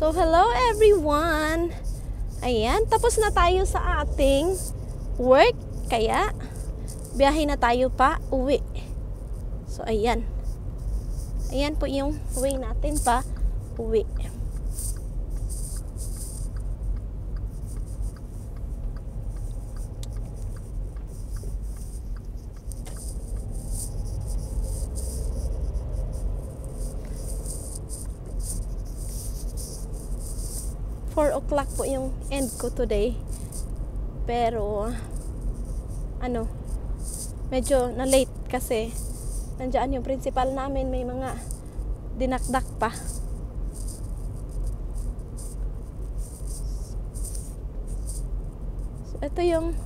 So, hello everyone! Ayan, tapos na tayo sa ating work. Kaya, biyahe na tayo pa uwi. So, ayan. Ayan po yung way natin pa uwi. Four o'clock po yung end ko today. Pero, medyo na-late kasi nandiyan yung principal namin, may mga dinakdak pa. So, ito yung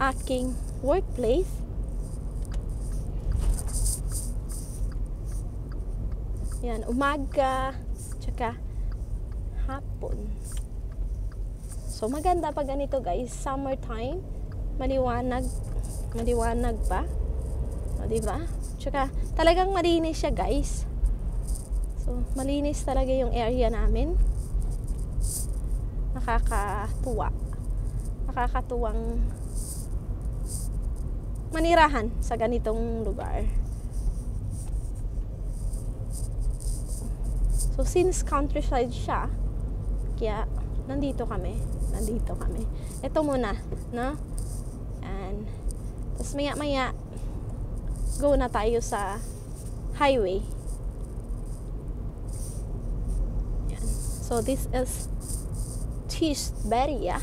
aking workplace. Yan, umaga, tsaka hapon. So, maganda pag ganito guys, summertime, maliwanag pa. O, diba? Tsaka, talagang malinis siya guys. So, malinis talaga yung area namin. Nakakatuwang manirahan sa ganitong lugar. So, since countryside siya, kaya nandito kami. Ito muna, no? And tapos maya go na tayo sa highway. Yan. So this is Tisberia.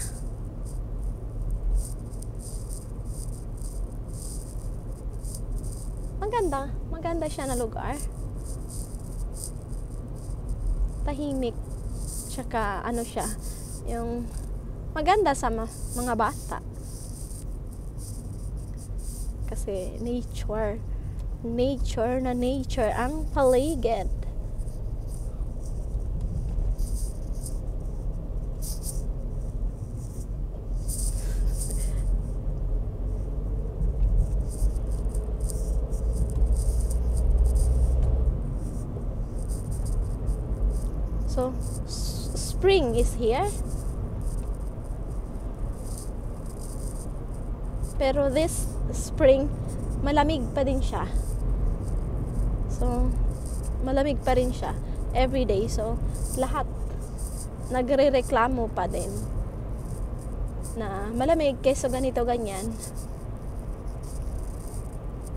Maganda siya na lugar. Tahimik. Tsaka siya, yung maganda sa mga bata. Kasi nature ang paligid. So, spring is here. Pero this spring, malamig pa din siya. So, malamig pa rin siya every day. So, lahat nagre-reklamo pa din na malamig kaysa ganito ganyan.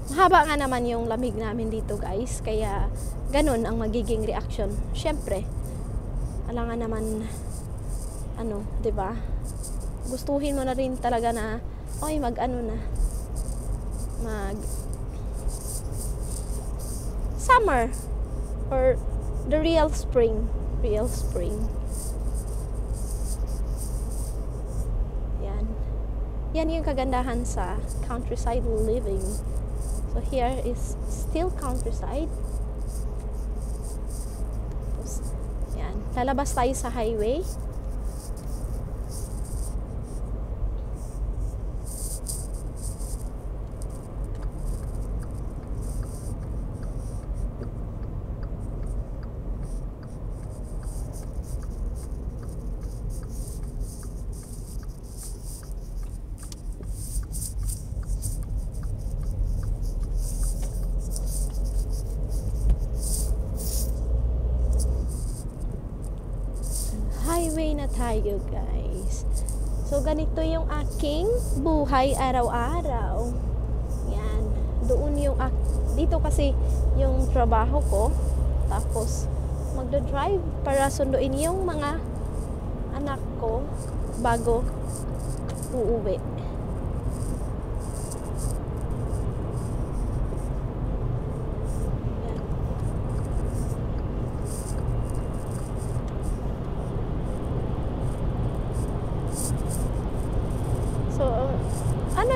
Mahaba nga naman yung lamig namin dito guys. Kaya, ganun ang magiging reaction. Syempre, alangan naman diba? Gustuhin mo na rin talaga na mag summer or the real spring. Yan yung kagandahan sa countryside living. So here is still countryside. Lalabas tayo sa highway. Highway na tayo guys. So ganito yung aking buhay araw-araw. Yan. Doon yung dito kasi yung trabaho ko. Tapos magdo-drive para sunduin yung mga anak ko bago uuwi.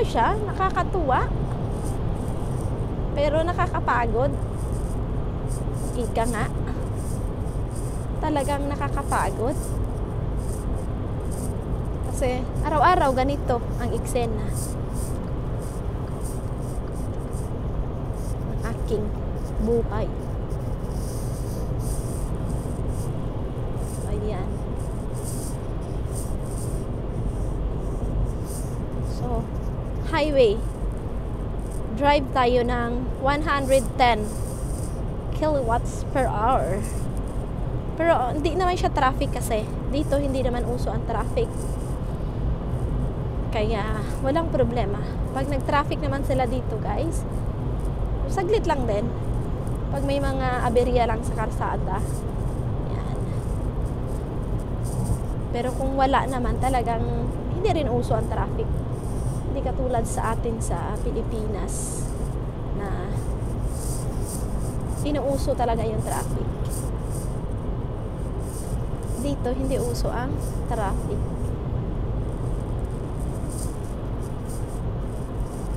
Siya, nakakatuwa pero nakakapagod. Ika nga, talagang nakakapagod kasi araw-araw ganito ang eksena ng aking buhay. highway, drive tayo ng 110 kilowatts per hour. Pero hindi naman siya traffic kasi. Dito hindi naman uso ang traffic. Kaya walang problema. Pag nag-traffic naman sila dito guys, saglit lang din. Pag may mga aberya lang sa kalsada. Yan. Pero kung wala naman, talagang hindi rin uso ang traffic. Hindi katulad sa atin sa Pilipinas na inuuso talaga yung traffic. Dito hindi uso ang traffic.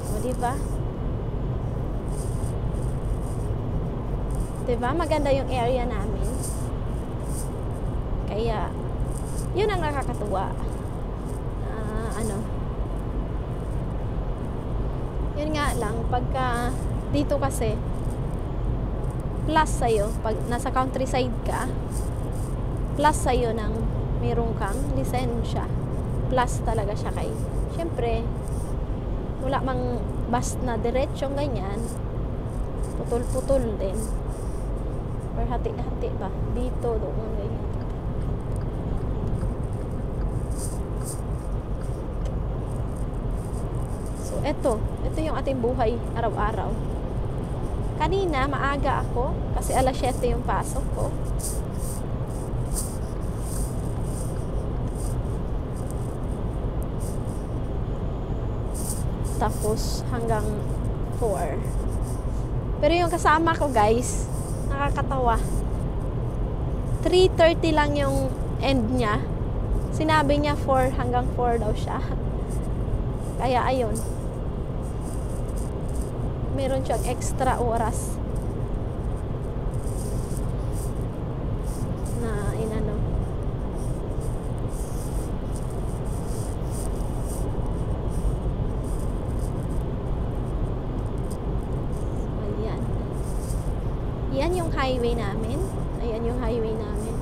O diba? Diba? Maganda yung area namin. Kaya yun ang nakakatuwa. Yun nga lang, pagka dito kasi plus sa'yo, pag nasa countryside ka, plus sa'yo ng mayroong kang lisensya. Plus talaga siya kay, syempre, wala mang bus na diretsong ganyan, putol-putol din. Or hati-hati ba? Dito, doon, ganyan. So, ito yung ating buhay araw-araw. Kanina, maaga ako kasi alas 7 yung pasok ko. Tapos hanggang 4. Pero yung kasama ko guys, nakakatawa. 3:30 lang yung end niya. Sinabi niya 4 hanggang 4 daw siya. Kaya ayun. Meron siyang extra oras na inano. Ayan. Yan yung highway namin. Ayan yung highway namin.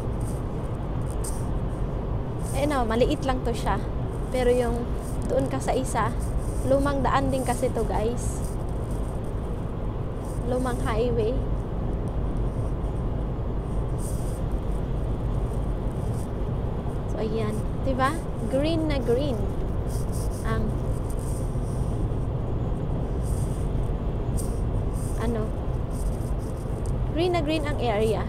Maliit lang to siya. Pero yung doon ka sa isa, lumang daan din kasi to guys. Lumang highway. So ayan, 'di ba? Green na green ang green na green ang area.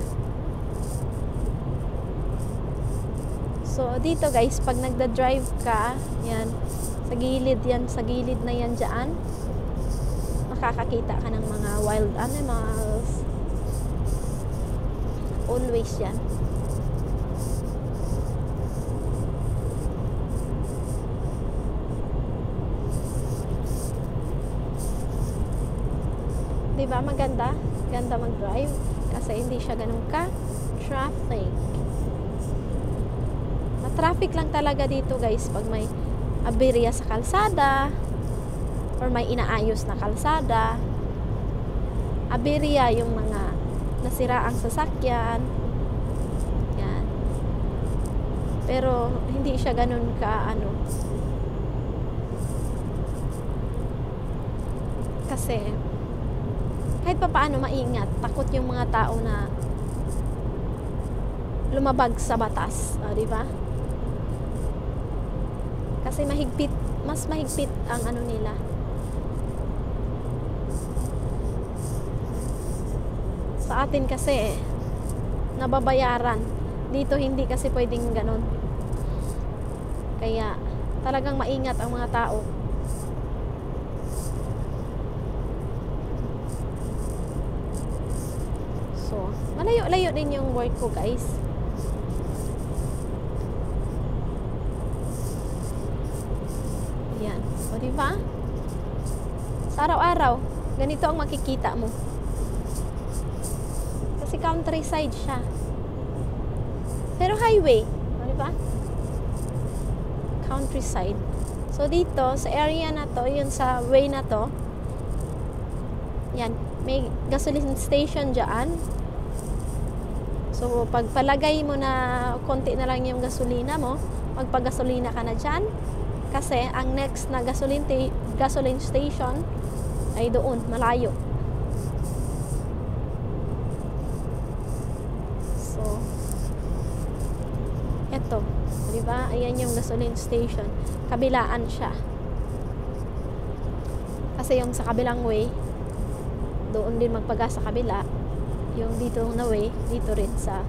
So dito guys, pag nagda-drive ka, yan sa gilid na yan diyan. Makakakita ka ng mga wild animals. Always yan. Diba maganda? Ganda mag-drive kasi hindi siya ganun ka-traffic. Traffic lang talaga dito guys pag may aberya sa kalsada or may inaayos na kalsada. Aberya yung mga nasiraang sasakyan. Yan. Pero hindi siya ganun ka kasi kahit pa paano maingat, takot yung mga tao na lumabag sa batas, di ba? Kasi mas mahigpit ang nila. Sa atin kasi nababayaran. Dito hindi kasi pwedeng ganun. Kaya talagang maingat ang mga tao. So, malayo-layo din yung work ko, guys. Ayan. O, diba? Sa araw-araw, ganito ang makikita mo. Kasi countryside siya. Pero highway. O, diba? Countryside. So, dito, sa area na to, yun sa way na to, yan, may gasoline station dyan. So, pag palagay mo na konti na lang yung gasolina mo, magpagasolina ka na dyan. Kasi ang next na gasoline station ay doon, malayo. So, eto, di ba? Ayan yung gasoline station. Kabilaan siya. Kasi yung sa kabilang way, doon din magpagas sa kabila. Yung dito na way, dito rin sa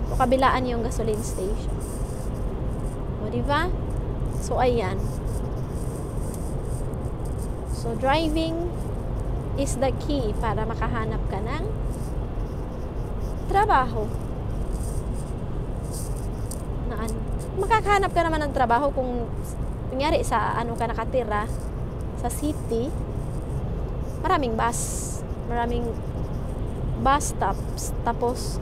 so kabilaan yung gasoline station. O, diba? So, ayan. So, driving is the key para makahanap ka ng trabaho. Na ano? Makakahanap ka naman ng trabaho kung kunyari sa ano ka nakatira sa city, maraming bus stops, tapos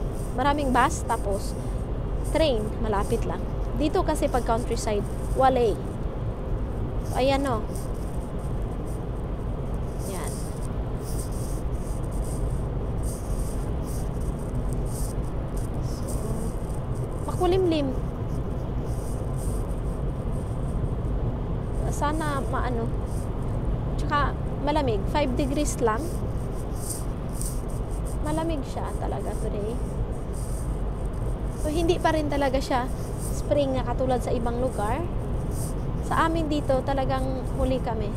train, malapit lang. Dito kasi pag countryside, wala. So, ayan o. Yan. So, makulimlim. Sana maano. Tsaka malamig. 5 degrees lang. Malamig siya talaga today. So, hindi pa rin talaga siya spring na katulad sa ibang lugar. Sa amin dito, talagang huli kami.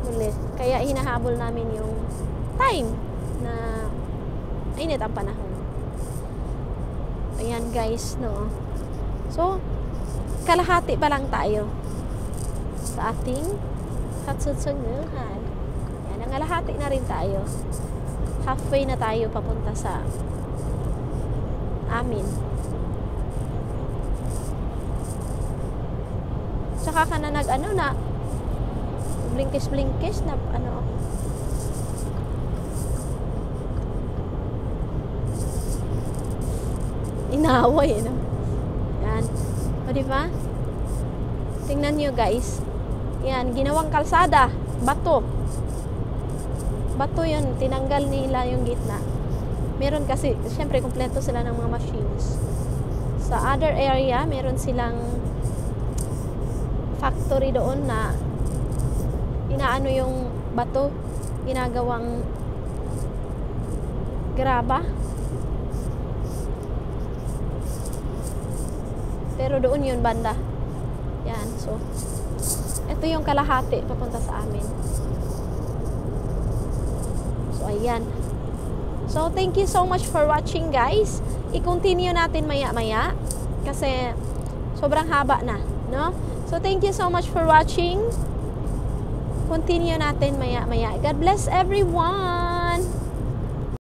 Huli. Kaya hinahabol namin yung time na init ang panahon. Ayan guys, no? So, kalahati pa lang tayo sa ating katsutsunghan. Ayan, nangalahati na rin tayo. Halfway na tayo papunta sa amin. Tsaka ka na blinkis na ano. Inaway, no? Yan. O, diba? Tingnan nyo, guys. Yan, ginawang kalsada. Bato. Bato yun. Tinanggal nila yung gitna. Meron kasi, syempre, kumpleto sila ng mga machines. Sa other area, meron silang factory doon na inaano yung bato, ginagawang graba. Pero doon yun banda. Yan, so ito yung kalahati papunta sa amin. So, ayan. So, thank you so much for watching, guys. I-continue natin maya-maya kasi sobrang haba na, no? So, thank you so much for watching. Continue natin maya-maya. God bless everyone!